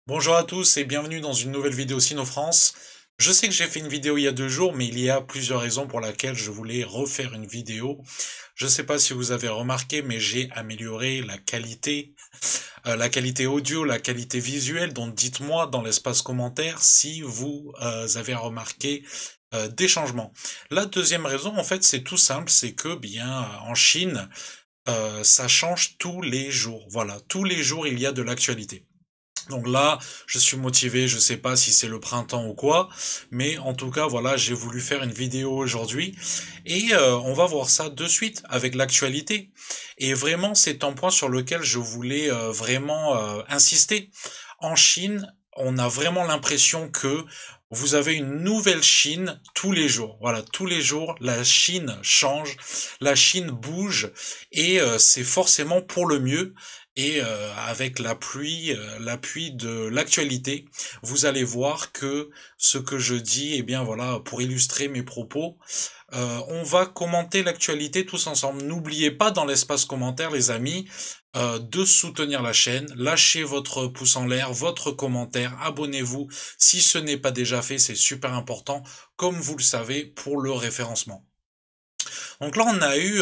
Bonjour à tous et bienvenue dans une nouvelle vidéo Sino-France. Je sais que j'ai fait une vidéo il y a 2 jours, mais il y a plusieurs raisons pour lesquelles je voulais refaire une vidéo. Je ne sais pas si vous avez remarqué, mais j'ai amélioré la qualité audio, la qualité visuelle. Donc dites-moi dans l'espace commentaire si vous avez remarqué des changements. La deuxième raison, en fait, c'est tout simple, c'est que bien en Chine, ça change tous les jours. Voilà, tous les jours il y a de l'actualité. Donc là, je suis motivé, je sais pas si c'est le printemps ou quoi, mais en tout cas, voilà, j'ai voulu faire une vidéo aujourd'hui et on va voir ça de suite avec l'actualité. Et vraiment, c'est un point sur lequel je voulais vraiment insister. En Chine, on a vraiment l'impression que vous avez une nouvelle Chine tous les jours. Voilà, tous les jours, la Chine change, la Chine bouge et c'est forcément pour le mieux. Et avec l'appui de l'actualité, vous allez voir que ce que je dis, eh bien voilà, pour illustrer mes propos, on va commenter l'actualité tous ensemble. N'oubliez pas dans l'espace commentaire, les amis, de soutenir la chaîne. Lâchez votre pouce en l'air, votre commentaire, abonnez-vous si ce n'est pas déjà fait, c'est super important, comme vous le savez, pour le référencement. Donc là, on a eu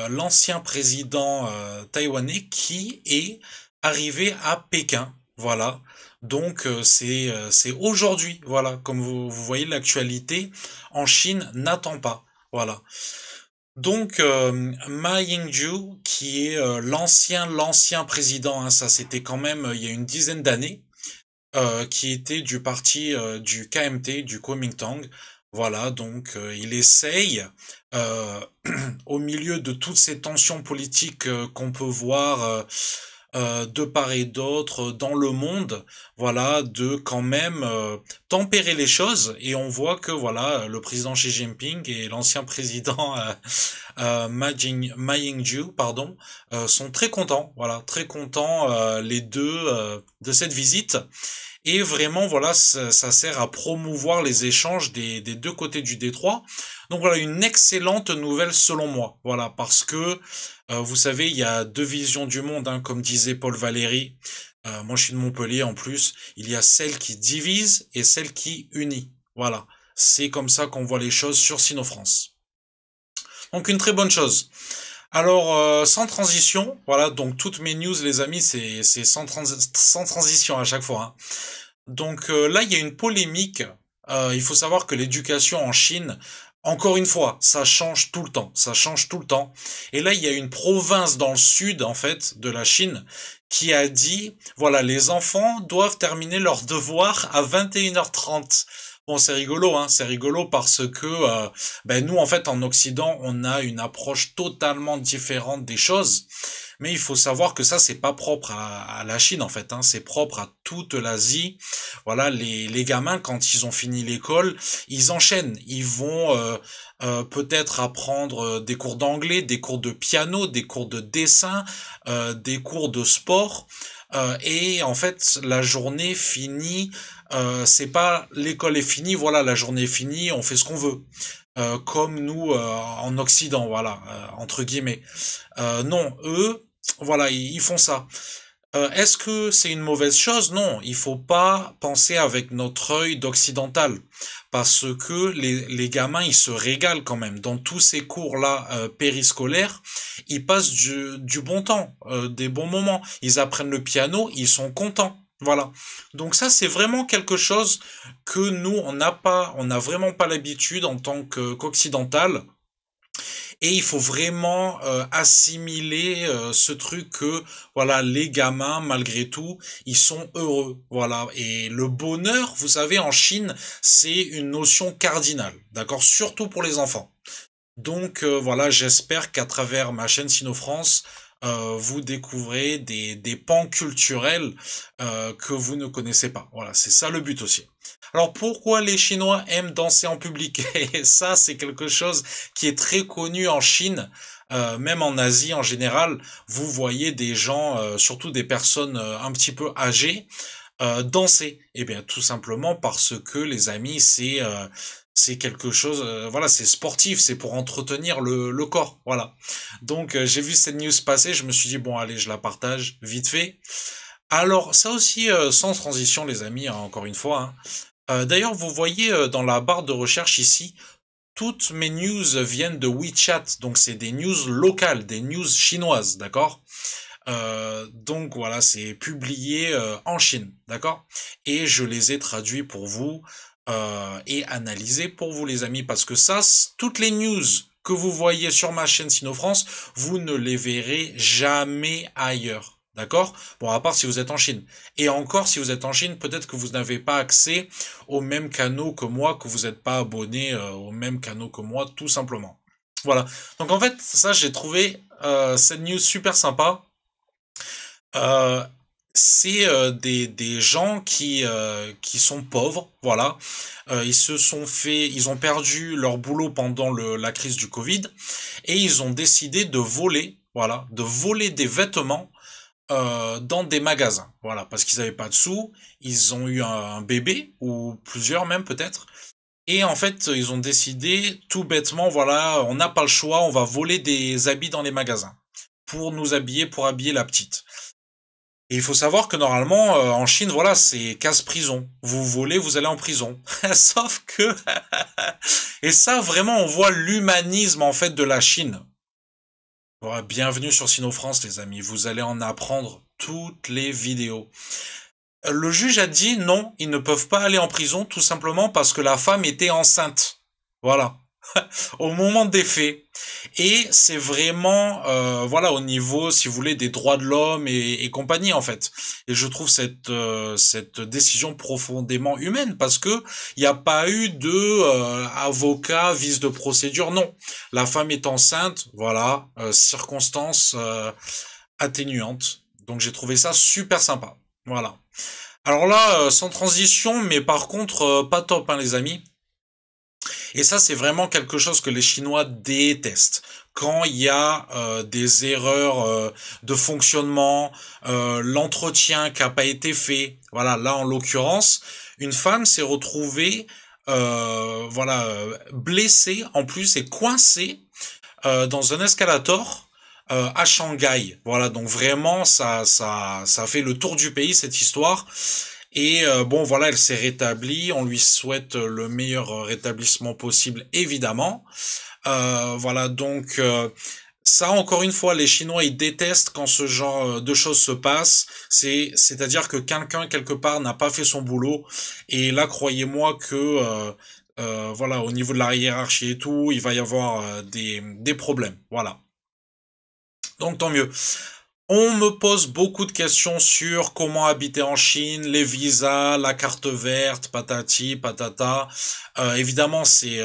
l'ancien président taïwanais qui est arrivé à Pékin. Voilà. Donc c'est aujourd'hui. Voilà. Comme vous voyez, l'actualité en Chine n'attend pas. Voilà. Donc Ma Ying-jeou, qui est l'ancien président, hein, ça c'était quand même il y a une dizaine d'années, qui était du parti du KMT, du Kuomintang. Voilà, donc il essaye, euh, au milieu de toutes ces tensions politiques qu'on peut voir de part et d'autre dans le monde, voilà, de quand même tempérer les choses. Et on voit que voilà, le président Xi Jinping et l'ancien président Ma Ying-jeou, pardon, sont très contents, voilà, très contents les deux de cette visite. Et vraiment, voilà, ça sert à promouvoir les échanges des deux côtés du détroit. Donc voilà, une excellente nouvelle selon moi. Voilà, parce que vous savez, il y a deux visions du monde, hein, comme disait Paul Valéry. Moi, je suis de Montpellier en plus. Il y a celle qui divise et celle qui unit. Voilà, c'est comme ça qu'on voit les choses sur Sino-France. Donc une très bonne chose. Alors, sans transition, voilà, donc toutes mes news, les amis, c'est sans transition à chaque fois, hein. Donc là, il y a une polémique. Il faut savoir que l'éducation en Chine, encore une fois, ça change tout le temps. Ça change tout le temps. Et là, il y a une province dans le sud, en fait, de la Chine, qui a dit, voilà, les enfants doivent terminer leurs devoirs à 21h30. Bon, c'est rigolo, hein, c'est rigolo parce que ben nous, en fait, en Occident, on a une approche totalement différente des choses. Mais il faut savoir que ça, c'est pas propre à la Chine, en fait, hein, c'est propre à toute l'Asie. Voilà, les gamins, quand ils ont fini l'école, ils enchaînent. Ils vont peut-être apprendre des cours d'anglais, des cours de piano, des cours de dessin, des cours de sport. Et en fait, la journée finie, c'est pas l'école est finie, voilà, la journée est finie, on fait ce qu'on veut. Comme nous en Occident, voilà, entre guillemets. Non, eux, voilà, ils font ça. Est-ce que c'est une mauvaise chose? Non, il faut pas penser avec notre œil d'occidental, parce que les gamins, ils se régalent quand même. Dans tous ces cours-là périscolaires, ils passent du bon temps, des bons moments. Ils apprennent le piano, ils sont contents. Voilà. Donc ça, c'est vraiment quelque chose que nous, on n'a vraiment pas l'habitude en tant qu'occidental. Et il faut vraiment assimiler ce truc que voilà, les gamins malgré tout ils sont heureux, voilà. Et le bonheur, vous savez, en Chine, c'est une notion cardinale, d'accord, surtout pour les enfants. Donc voilà, j'espère qu'à travers ma chaîne Sino-France, vous découvrez des pans culturels que vous ne connaissez pas. Voilà, c'est ça le but aussi. Alors pourquoi les Chinois aiment danser en public? Et ça, c'est quelque chose qui est très connu en Chine, même en Asie en général. Vous voyez des gens, surtout des personnes un petit peu âgées, danser. Eh bien, tout simplement parce que les amis, c'est quelque chose, voilà, c'est sportif, c'est pour entretenir le corps, voilà. Donc j'ai vu cette news passer, je me suis dit bon allez, je la partage vite fait. Alors, ça aussi, sans transition, les amis, hein, encore une fois, hein. D'ailleurs, vous voyez dans la barre de recherche ici, toutes mes news viennent de WeChat, donc c'est des news locales, des news chinoises, d'accord? Donc voilà, c'est publié en Chine, d'accord? Et je les ai traduits pour vous et analysés pour vous, les amis, parce que ça, toutes les news que vous voyez sur ma chaîne SinoFrance, vous ne les verrez jamais ailleurs. D'accord? Bon, à part si vous êtes en Chine. Et encore, si vous êtes en Chine, peut-être que vous n'avez pas accès aux mêmes canaux que moi, que vous n'êtes pas abonné aux mêmes canaux que moi, tout simplement. Voilà. Donc en fait, ça, j'ai trouvé cette news super sympa. Euh, c'est des gens qui sont pauvres, voilà. Ils ont perdu leur boulot pendant la crise du Covid et ils ont décidé de voler, voilà, de voler des vêtements dans des magasins, voilà, parce qu'ils n'avaient pas de sous, ils ont eu un bébé ou plusieurs même peut-être. Et en fait, ils ont décidé tout bêtement, voilà, on n'a pas le choix, on va voler des habits dans les magasins pour nous habiller, pour habiller la petite. Et il faut savoir que normalement, en Chine, voilà, c'est casse-prison. Vous volez, vous allez en prison. Sauf que... Et ça, vraiment, on voit l'humanisme, en fait, de la Chine. Voilà, bienvenue sur SinoFrance, les amis. Vous allez en apprendre toutes les vidéos. Le juge a dit non, ils ne peuvent pas aller en prison, tout simplement parce que la femme était enceinte. Voilà. Au moment des faits. Et c'est vraiment, voilà, au niveau, si vous voulez, des droits de l'homme et compagnie, en fait. Et je trouve cette décision profondément humaine, parce que il n'y a pas eu de avocat, vice de procédure, non. La femme est enceinte, voilà, circonstances atténuantes. Donc j'ai trouvé ça super sympa. Voilà. Alors là, sans transition, mais par contre, pas top, hein, les amis. Et ça, c'est vraiment quelque chose que les Chinois détestent. Quand il y a des erreurs de fonctionnement, l'entretien qui n'a pas été fait. Voilà, là en l'occurrence, une femme s'est retrouvée voilà blessée en plus et coincée dans un escalator à Shanghai. Voilà, donc vraiment ça fait le tour du pays cette histoire. Et bon, voilà, elle s'est rétablie. On lui souhaite le meilleur rétablissement possible, évidemment. Voilà, donc ça, encore une fois, les Chinois, ils détestent quand ce genre de choses se passe. C'est-à-dire que quelqu'un, quelque part, n'a pas fait son boulot. Et là, croyez-moi que, voilà, au niveau de la hiérarchie et tout, il va y avoir des problèmes. Voilà. Donc, tant mieux. On me pose beaucoup de questions sur comment habiter en Chine, les visas, la carte verte, patati, patata. Évidemment, c'est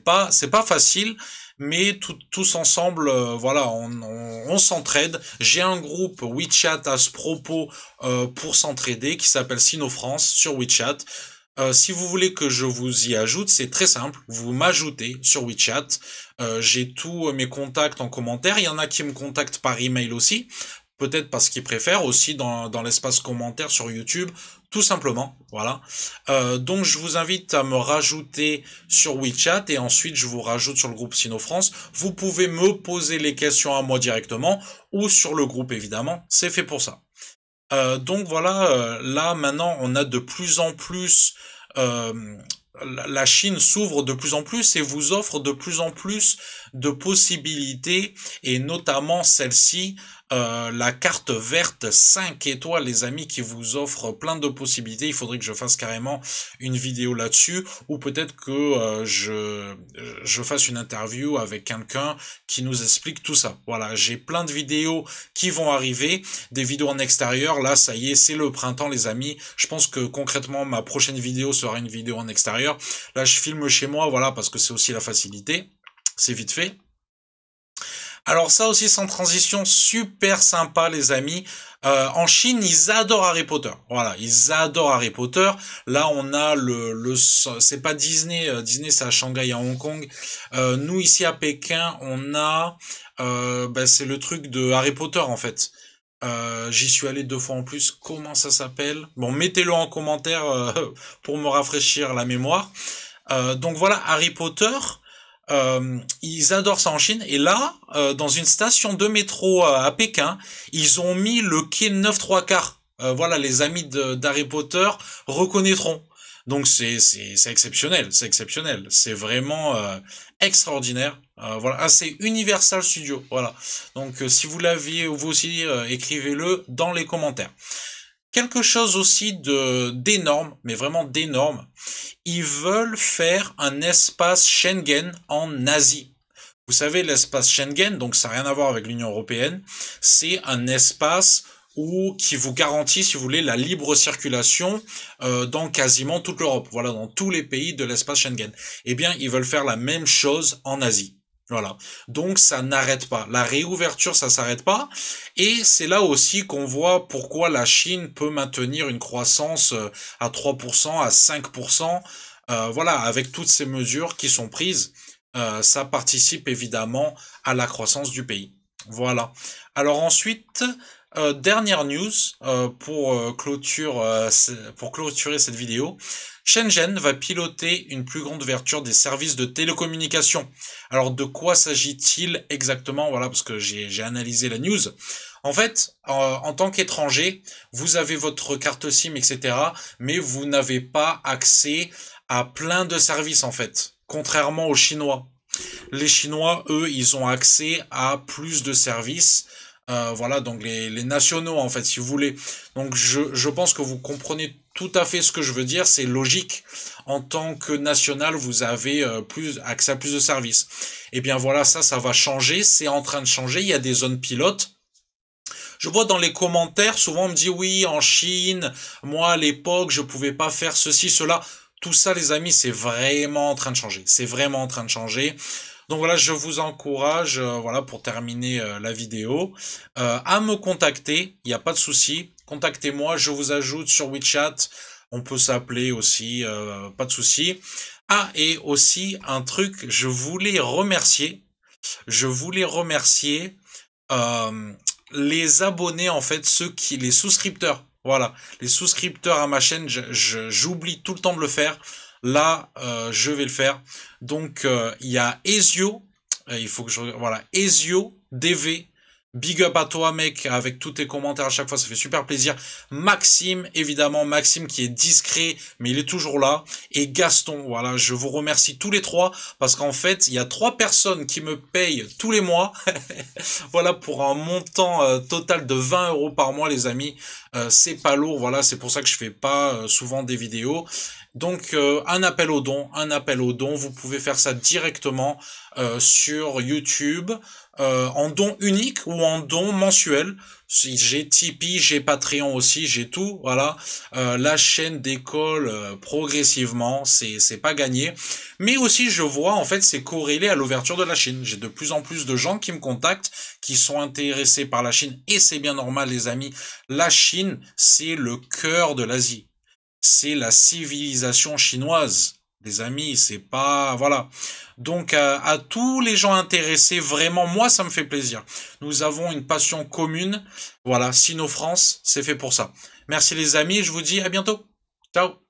pas facile, mais tous ensemble, voilà, on s'entraide. J'ai un groupe WeChat à ce propos pour s'entraider qui s'appelle SinoFrance sur WeChat. Si vous voulez que je vous y ajoute, c'est très simple. Vous m'ajoutez sur WeChat. J'ai tous mes contacts en commentaire. Il y en a qui me contactent par email aussi. Peut-être parce qu'ils préfèrent aussi dans l'espace commentaire sur YouTube. Tout simplement. Voilà. Donc je vous invite à me rajouter sur WeChat et ensuite je vous rajoute sur le groupe SinoFrance. Vous pouvez me poser les questions à moi directement ou sur le groupe évidemment. C'est fait pour ça. Donc voilà, là maintenant on a de plus en plus euh, la Chine s'ouvre de plus en plus et vous offre de plus en plus de possibilités et notamment celle-ci, la carte verte 5 étoiles les amis qui vous offre plein de possibilités. Il faudrait que je fasse carrément une vidéo là-dessus ou peut-être que je fasse une interview avec quelqu'un qui nous explique tout ça. Voilà, j'ai plein de vidéos qui vont arriver, des vidéos en extérieur. Là, ça y est, c'est le printemps les amis. Je pense que concrètement ma prochaine vidéo sera une vidéo en extérieur. Là, je filme chez moi, voilà, parce que c'est aussi la facilité. C'est vite fait. Alors ça aussi sans transition, super sympa les amis. En Chine, ils adorent Harry Potter. Voilà, ils adorent Harry Potter. Là, on a c'est pas Disney. Disney, c'est à Shanghai, à Hong Kong. Nous ici à Pékin, on a, c'est le truc de Harry Potter en fait. J'y suis allé 2 fois en plus. Comment ça s'appelle? Bon, mettez-le en commentaire pour me rafraîchir la mémoire. Donc voilà, Harry Potter. Ils adorent ça en Chine. Et là, dans une station de métro à Pékin, ils ont mis le quai 9 3/4. voilà, les amis d'Harry Potter reconnaîtront. Donc c'est exceptionnel, c'est exceptionnel, c'est vraiment extraordinaire. Voilà, ah, c'est Universal Studios, voilà. Donc si vous l'aviez vous aussi, écrivez-le dans les commentaires. Quelque chose aussi de d'énorme, mais vraiment d'énorme. Ils veulent faire un espace Schengen en Asie. Vous savez, l'espace Schengen, donc ça n'a rien à voir avec l'Union européenne, c'est un espace qui vous garantit, si vous voulez, la libre circulation dans quasiment toute l'Europe, voilà, dans tous les pays de l'espace Schengen. Eh bien, ils veulent faire la même chose en Asie. Voilà. Donc ça n'arrête pas. La réouverture, ça s'arrête pas. Et c'est là aussi qu'on voit pourquoi la Chine peut maintenir une croissance à 3%, à 5%. Voilà, avec toutes ces mesures qui sont prises, ça participe évidemment à la croissance du pays. Voilà. Alors ensuite, dernière news pour clôturer cette vidéo. Shenzhen va piloter une plus grande ouverture des services de télécommunications. Alors de quoi s'agit-il exactement? Voilà, parce que j'ai analysé la news. En fait, en tant qu'étranger, vous avez votre carte SIM, etc., mais vous n'avez pas accès à plein de services en fait, contrairement aux Chinois. Les Chinois, eux, ils ont accès à plus de services. Voilà, donc les nationaux, en fait, si vous voulez. Donc je pense que vous comprenez tout à fait ce que je veux dire, c'est logique. En tant que national, vous avez plus accès à plus de services. Et bien voilà, ça va changer, c'est en train de changer, il y a des zones pilotes. Je vois dans les commentaires, souvent on me dit oui, en Chine, moi à l'époque, je pouvais pas faire ceci, cela. Tout ça, les amis, c'est vraiment en train de changer. C'est vraiment en train de changer. Donc voilà, je vous encourage, voilà, pour terminer la vidéo, à me contacter. Il n'y a pas de souci. Contactez-moi, je vous ajoute sur WeChat. On peut s'appeler aussi, pas de souci. Ah, et aussi un truc, je voulais remercier euh, les abonnés, en fait, les souscripteurs. Voilà, les souscripteurs à ma chaîne, j'oublie tout le temps de le faire. Là, je vais le faire. Donc, il y a Ezio, il faut que voilà, Ezio DV. Big up à toi, mec, avec tous tes commentaires à chaque fois, ça fait super plaisir. Maxime, évidemment, Maxime qui est discret, mais il est toujours là. Et Gaston, voilà, je vous remercie tous les trois, parce qu'en fait, il y a 3 personnes qui me payent tous les mois. Voilà, pour un montant total de 20 € par mois, les amis. C'est pas lourd, voilà, c'est pour ça que je fais pas souvent des vidéos. Donc un appel aux dons, vous pouvez faire ça directement sur YouTube, en don unique ou en don mensuel. J'ai Tipeee, j'ai Patreon aussi, j'ai tout, voilà. La chaîne décolle progressivement, c'est pas gagné. Mais aussi je vois en fait c'est corrélé à l'ouverture de la Chine. J'ai de plus en plus de gens qui me contactent, qui sont intéressés par la Chine, et c'est bien normal les amis. La Chine, c'est le cœur de l'Asie. C'est la civilisation chinoise, les amis, c'est pas... Voilà. Donc à tous les gens intéressés, vraiment, moi ça me fait plaisir. Nous avons une passion commune. Voilà, Sino France, c'est fait pour ça. Merci les amis, je vous dis à bientôt. Ciao.